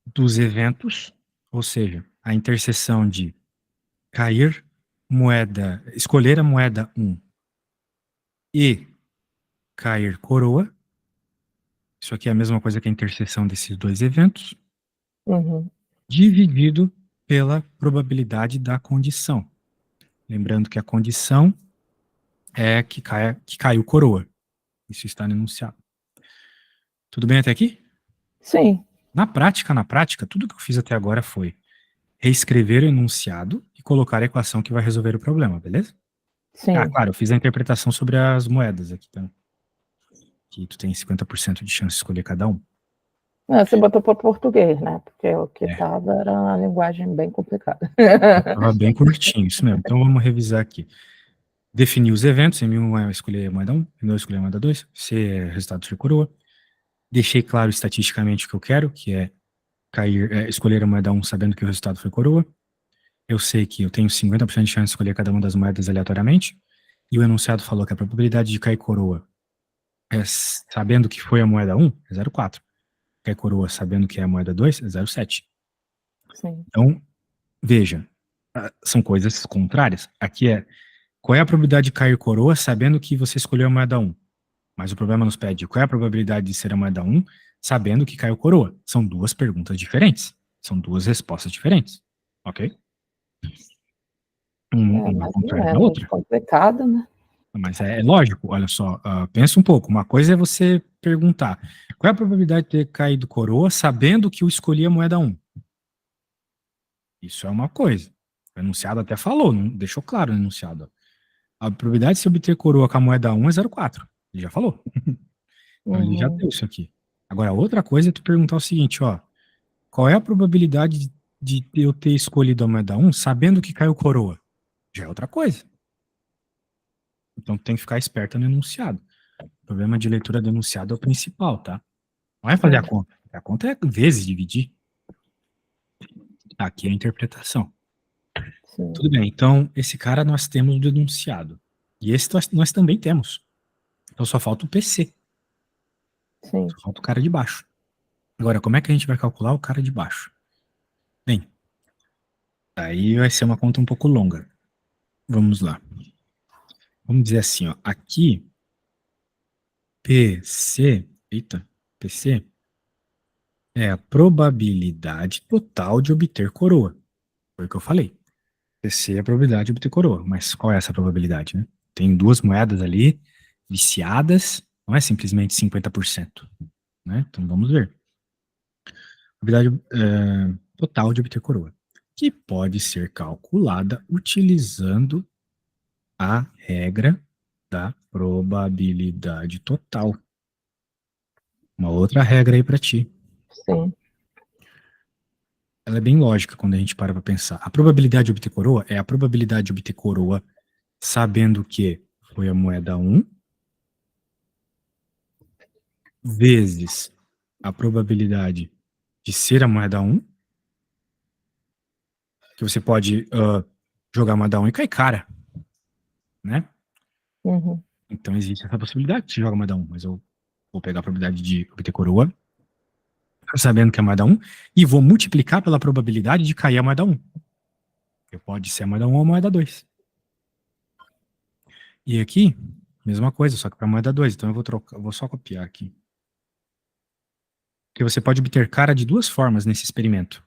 dos eventos, ou seja, a interseção de cair moeda, escolher a moeda 1 e cair coroa. Isso aqui é a mesma coisa que a interseção desses dois eventos, Uhum. dividido pela probabilidade da condição. Lembrando que a condição é que caiu coroa. Isso está no enunciado. Tudo bem até aqui? Sim. Na prática, tudo que eu fiz até agora foi reescrever o enunciado e colocar a equação que vai resolver o problema, beleza? Ah, Sim. claro, eu fiz a interpretação sobre as moedas aqui, tá? Que tu tem 50% de chance de escolher cada um. Você botou para português, né? Porque o que É, estava era uma linguagem bem complicada. tava bem curtinho, isso mesmo. Então vamos revisar aqui. Definir os eventos, M1 é escolher a moeda 1, M2 é escolher a moeda 2, C é resultado de coroa. Deixei claro estatisticamente o que eu quero, que é escolher a moeda 1 sabendo que o resultado foi coroa. Eu sei que eu tenho 50% de chance de escolher cada uma das moedas aleatoriamente. E o enunciado falou que a probabilidade de cair coroa sabendo que foi a moeda 1 é 0,4. Cair coroa sabendo que é a moeda 2 é 0,7. Sim. Então, veja, são coisas contrárias. Aqui qual é a probabilidade de cair coroa sabendo que você escolheu a moeda 1? Mas o problema nos pede qual é a probabilidade de ser a moeda 1 sabendo que caiu coroa. São duas perguntas diferentes. São duas respostas diferentes. Ok? Uma Mais ou contrária da menos. outra. Complicado, né? Mas é lógico, olha só, pensa um pouco. Uma coisa é você perguntar qual é a probabilidade de ter caído coroa sabendo que eu escolhi a moeda 1? Isso é uma coisa. O enunciado até falou, não, deixou claro no enunciado. A probabilidade de se obter coroa com a moeda 1 é 0,4. Ele já falou. Então ele já Uhum. deu isso aqui. Agora, outra coisa é tu perguntar o seguinte, ó. Qual é a probabilidade de eu ter escolhido a moeda 1 sabendo que caiu coroa? Já é outra coisa. Então tu tem que ficar esperto no enunciado. O problema de leitura do enunciado é o principal, tá? Não é fazer a Sim. conta. A conta é vezes dividir. Aqui é a interpretação. Sim. Tudo bem, então esse cara nós temos do enunciado. E esse nós também temos. Então só falta o PC. Sim. Só falta o cara de baixo. Agora, como é que a gente vai calcular o cara de baixo? Bem, aí vai ser uma conta um pouco longa. Vamos lá. Vamos dizer assim, ó. Aqui, PC é a probabilidade total de obter coroa. Foi o que eu falei. PC é a probabilidade de obter coroa. Mas qual é essa probabilidade, né? Tem duas moedas ali, viciadas, não é simplesmente 50%, né? Então vamos ver. Probabilidade total de obter coroa, que pode ser calculada utilizando a regra da probabilidade total. Uma outra regra aí para ti. Sim. Ela é bem lógica quando a gente para pensar. A probabilidade de obter coroa é a probabilidade de obter coroa sabendo que foi a moeda 1 vezes a probabilidade de ser a moeda 1, que você pode jogar a moeda 1 e cair cara, né? Uhum. Então existe essa possibilidade que você joga a moeda 1, mas eu vou pegar a probabilidade de obter coroa, sabendo que é a moeda 1, e vou multiplicar pela probabilidade de cair a moeda 1. Que pode ser a moeda 1 ou a moeda 2. E aqui, mesma coisa, só que para a moeda 2. Então eu vou só copiar aqui. Porque você pode obter cara de duas formas nesse experimento.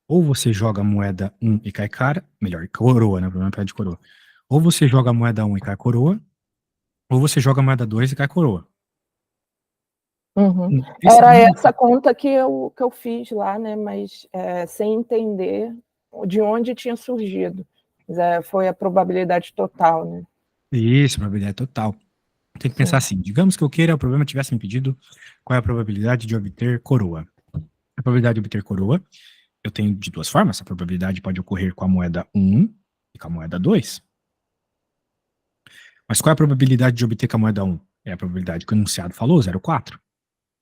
Ou você joga a moeda 1 e cai cara, melhor, coroa, né? O problema é de coroa. Ou você joga a moeda 1 e cai coroa, ou você joga a moeda 2 e cai coroa. Uhum. Esse Era não- essa conta que eu fiz lá, né? Mas sem entender de onde tinha surgido. Mas, foi a probabilidade total, né? Isso, probabilidade total. Tem que pensar Sim. assim, digamos que eu queira, o problema tivesse me pedido qual é a probabilidade de obter coroa. A probabilidade de obter coroa, eu tenho de duas formas. A probabilidade pode ocorrer com a moeda 1 e com a moeda 2. Mas qual é a probabilidade de obter com a moeda 1? É a probabilidade que o enunciado falou, 0,4.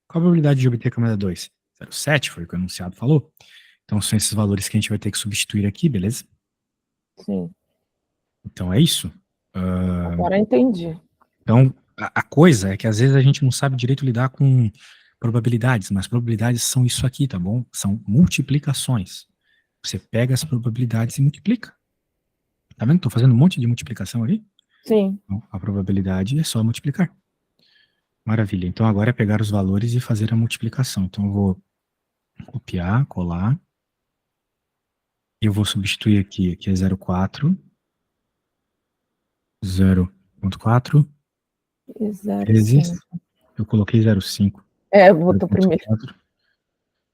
Qual a probabilidade de obter com a moeda 2? 0,7, foi o que o enunciado falou. Então são esses valores que a gente vai ter que substituir aqui, beleza? Sim. Então é isso. Agora entendi. Então a coisa é que às vezes a gente não sabe direito lidar com probabilidades, mas probabilidades são isso aqui, tá bom? São multiplicações. Você pega as probabilidades e multiplica. Tá vendo? Estou fazendo um monte de multiplicação aqui. Sim. Então, a probabilidade é só multiplicar. Maravilha. Então agora é pegar os valores e fazer a multiplicação. Então eu vou copiar, colar. Eu vou substituir aqui é 0,4. 0,4 E 0,5. vezes. Eu coloquei 0,5. Botou primeiro. 0,4.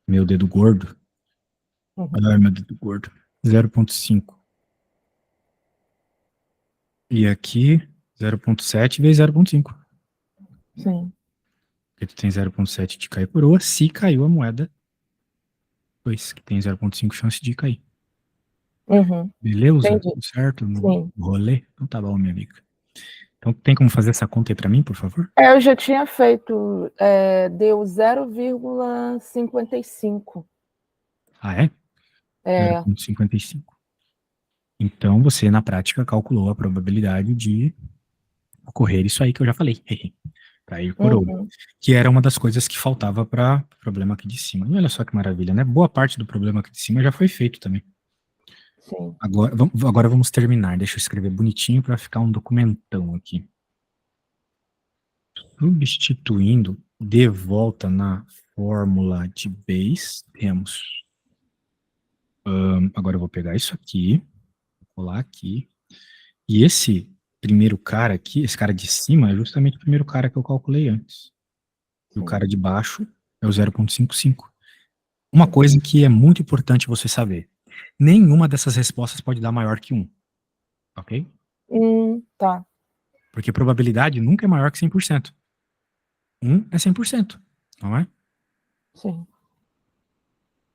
Meu dedo gordo. Uhum. Ai, meu dedo gordo. 0,5. E aqui, 0,7 vezes 0,5. Sim. Porque tu tem 0,7 de cair coroa, se caiu a moeda 2, que tem 0,5 chance de cair. Uhum. Beleza? Entendi. Tudo certo no Sim. rolê? Então tá bom, minha amiga. Então tem como fazer essa conta aí pra mim, por favor? Eu já tinha feito, deu 0,55. Ah, é? É, 0,55. Então você, na prática, calculou a probabilidade de ocorrer isso aí que eu já falei. Cair coroa. uhum, Que era uma das coisas que faltava para o problema aqui de cima. E olha só que maravilha, né? Boa parte do problema aqui de cima já foi feito também. sim. Agora vamos terminar. Deixa eu escrever bonitinho para ficar um documentão aqui. Substituindo de volta na fórmula de Bayes, temos. Agora eu vou pegar isso aqui, vou colar aqui. E esse primeiro cara aqui, esse cara de cima, é justamente o primeiro cara que eu calculei antes. E o Sim. cara de baixo é o 0,55. Uma coisa que é muito importante você saber: nenhuma dessas respostas pode dar maior que 1, ok? Tá. Porque probabilidade nunca é maior que 100%. 1 é 100%, não é? Sim.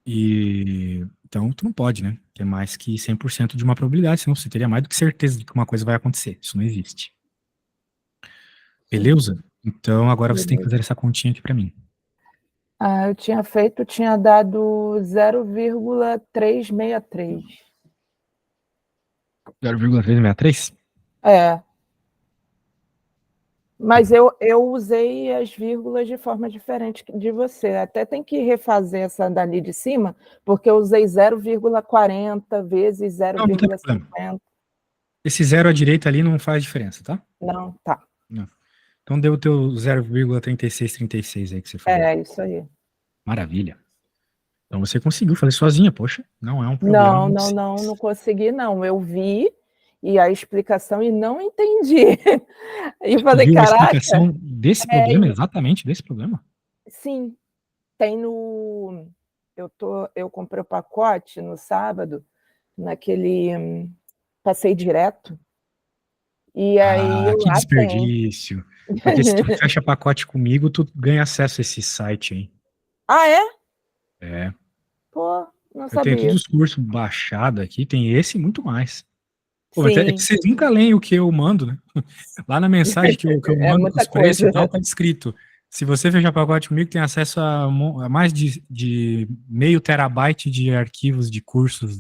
E então tu não pode, né? Ter mais que 100% de uma probabilidade, senão você teria mais do que certeza de que uma coisa vai acontecer. Isso não existe. Sim. Beleza? Então agora você tem que Beleza. fazer essa continha aqui pra mim. Eu tinha dado 0,363. 0,363? É. Mas eu usei as vírgulas de forma diferente de você. Até tem que refazer essa dali de cima, porque eu usei 0,40 vezes Não, não tem problema. 0,50. Esse 0 à direita ali não faz diferença, tá? Não, tá. Não. Então deu o teu 0,3636 aí que você falou. É, isso aí. Maravilha. Então você conseguiu fazer sozinha, poxa, não é um problema. Não consegui, não. Eu vi e a explicação e não entendi. E falei, Viu a caraca, explicação desse problema, exatamente desse problema? sim, tem no... Eu comprei o pacote no sábado, naquele Passei Direto, e aí Ah, que lá tem. desperdício. Porque se tu fecha pacote comigo, tu ganha acesso a esse site, hein? Ah, é? É. Pô, não Eu tenho sabia. todos os cursos baixados aqui, tem esse e muito mais. Pô, mas é que Sim, vocês nunca leem o que eu mando, né? Lá na mensagem que eu é mando, muita os preços coisa. e tal, tá escrito. Se você fechar pacote comigo, tem acesso a mais de meio terabyte de arquivos de cursos,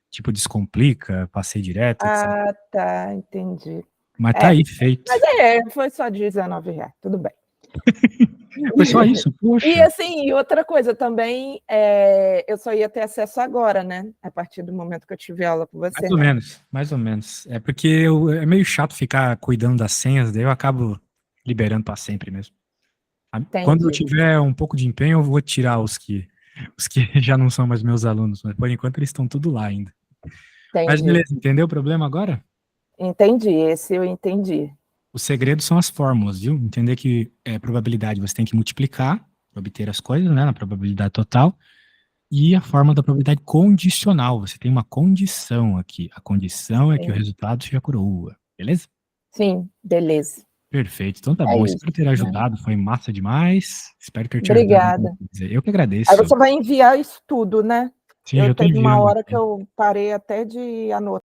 tipo Descomplica, Passei Direto, etc. Ah, tá, entendi. Mas tá É, aí, feito. mas foi só R$19, tudo bem. Foi só isso, E poxa. assim, outra coisa também, eu só ia ter acesso agora, né? A partir do momento que eu tiver aula com você, Mais ou né? menos, mais ou menos. É porque é meio chato ficar cuidando das senhas, daí eu acabo liberando para sempre mesmo. Quando eu Entendi, tiver um pouco de empenho, eu vou tirar os que já não são mais meus alunos, mas por enquanto eles estão tudo lá ainda. Mas entendi. beleza, entendeu o problema agora? Entendi, esse eu entendi. O segredo são as fórmulas, viu? Entender que probabilidade você tem que multiplicar para obter as coisas, né, na probabilidade total, e a forma da probabilidade condicional. Você tem uma condição aqui. A condição é que o Sim, resultado seja coroa, beleza? sim, beleza. Perfeito, então tá É bom. isso, Espero ter né? ajudado, foi massa demais. Espero ter te ajudado em alguma Obrigada. coisa. Eu que Aí agradeço. você vai enviar isso tudo, né? Sim, Eu já tô teve uma enviando hora que aqui. eu parei até de anotar.